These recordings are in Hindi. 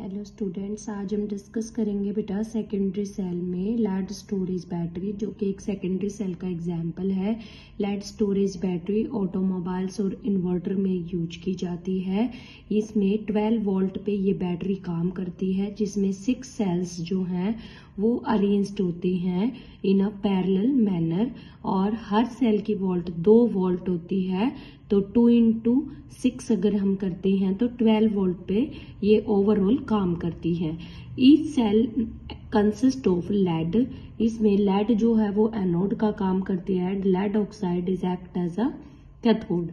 हेलो स्टूडेंट्स, आज हम डिस्कस करेंगे बेटा सेकेंडरी सेल में लेड स्टोरेज बैटरी, जो कि एक सेकेंडरी सेल का एग्जाम्पल है। लेड स्टोरेज बैटरी ऑटोमोबाइल्स और इन्वर्टर में यूज की जाती है। इसमें 12 वोल्ट पे ये बैटरी काम करती है, जिसमें 6 सेल्स जो हैं वो अरेंज्ड होते हैं इन अ पैरेलल मैनर, और हर सेल की वोल्ट 2 वोल्ट होती है। तो 2 into 6 अगर हम करते हैं तो 12 वोल्ट पे ये ओवरऑल काम करती है। Each cell consist of lead. इसमें लेड जो है वो एनोड का काम करती है। Lead oxide is act as a cathode.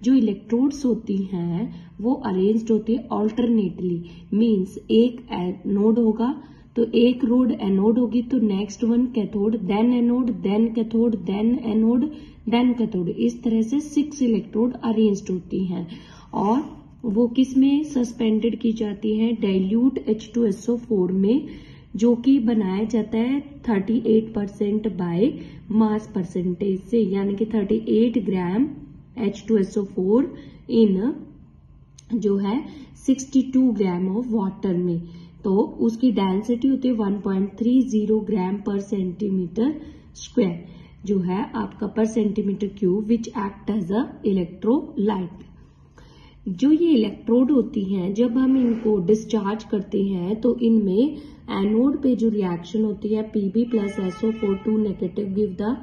जो इलेक्ट्रोड्स होती हैं वो अरेंज्ड होती है ऑल्टरनेटली, मींस एक एनोड होगा तो एक रोड एनोड होगी तो next one cathode, then anode, then cathode, then anode, then cathode. इस तरह से 6 इलेक्ट्रोड अरेंज्ड होती हैं और वो किस में सस्पेंडेड की जाती है? डाइल्यूट H2SO4 में, जो कि बनाया जाता है 38% बाय मास परसेंटेज से, यानी कि 38 ग्राम H2SO4 इन जो है 62 ग्राम ऑफ वाटर में। तो उसकी डेंसिटी होती है 1.30 ग्राम पर सेंटीमीटर स्क्वायर, जो है आपका per centimetre cube, which act as a electrolyte. जो ये इलेक्ट्रोड होती हैं, जब हम इनको डिस्चार्ज करते हैं तो इनमें एनोड पे जो रिएक्शन होती है Pb plus SO4 2 negative give the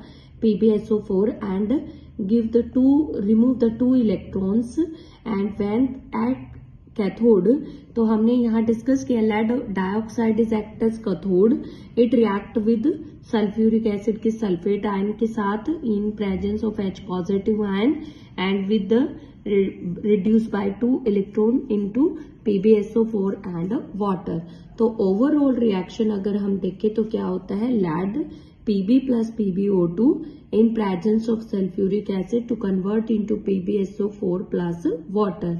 PbSO4 and give the remove the 2 electrons and when at cathode, तो हमने यहाँ डिस्कस किया lead dioxide is act as cathode. It react with sulphuric acid के सल्फेट आयन के साथ in presence of H positive ion and with the reduced by 2 electron into PbSO4 and water। तो ओवरऑल रिएक्शन अगर हम देखें तो क्या होता है? Lead Pb plus PbO2 in presence of sulfuric acid to convert into PbSO4 plus water।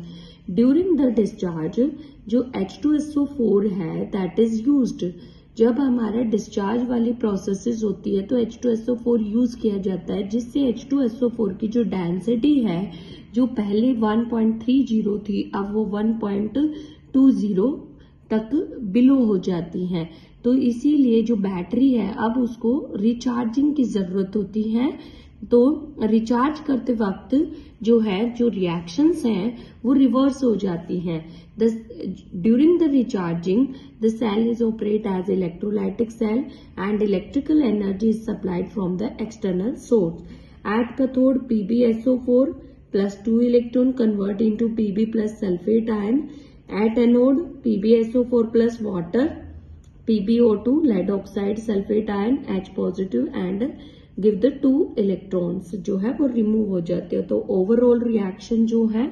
During the discharge जो H2SO4 है that is used। जब हमारा डिस्चार्ज वाली प्रोसेसेस होती है तो H2SO4 यूज किया जाता है, जिससे H2SO4 की जो डेंसिटी है, जो पहले 1.30 थी, अब वो 1.20 तक बिलो हो जाती है। तो इसीलिए जो बैटरी है अब उसको रिचार्जिंग की जरूरत होती है। तो रिचार्ज करते वक्त जो है जो रिएक्शंस हैं वो रिवर्स हो जाती हैं। During the recharging the cell is operate as electrolytic cell and electrical energy is supplied from the external source. At cathode PbSO4 plus 2 electron convert into Pb plus sulfate ion। At anode PbSO4 plus water, PbO2 lead oxide sulfate ion H positive and give the 2 electrons, जो है वो रिमूव हो जाते हैं। तो ओवरऑल रिएक्शन जो है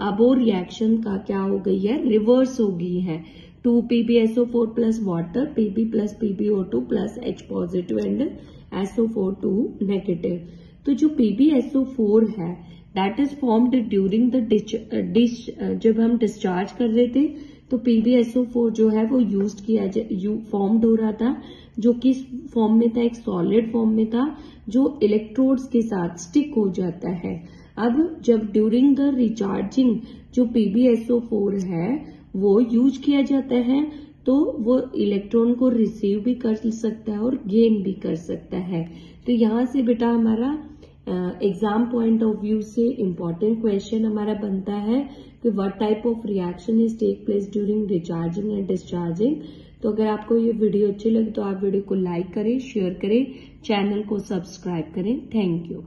अब वो रिएक्शन का क्या हो गई है? रिवर्स हो गई है। 2 PbSO4 plus water, Pb plus PbO2 plus H positive and SO4 2 negative। तो जो PbSO4 है that is formed during the जब हम डिस्चार्ज कर रहे थे तो PbSO4 जो है वो फॉर्म्ड हो रहा था, जो किस फॉर्म में था? एक सॉलिड फॉर्म में था, जो इलेक्ट्रोड्स के साथ स्टिक हो जाता है। अब जब ड्यूरिंग द रिचार्जिंग जो PbSO4 है वो यूज किया जाता है, तो वो इलेक्ट्रॉन को रिसीव भी कर सकता है और गेन भी कर सकता है। तो यहाँ से बेटा हमारा एग्जाम पॉइंट ऑफ व्यू से इम्पोर्टेंट क्वेश्चन हमारा बनता है कि what type of reaction is take place during recharging and discharging. तो अगर आपको ये वीडियो अच्छी लगे तो आप वीडियो को लाइक करें, शेयर करें, चैनल को सब्सक्राइब करें। Thank you.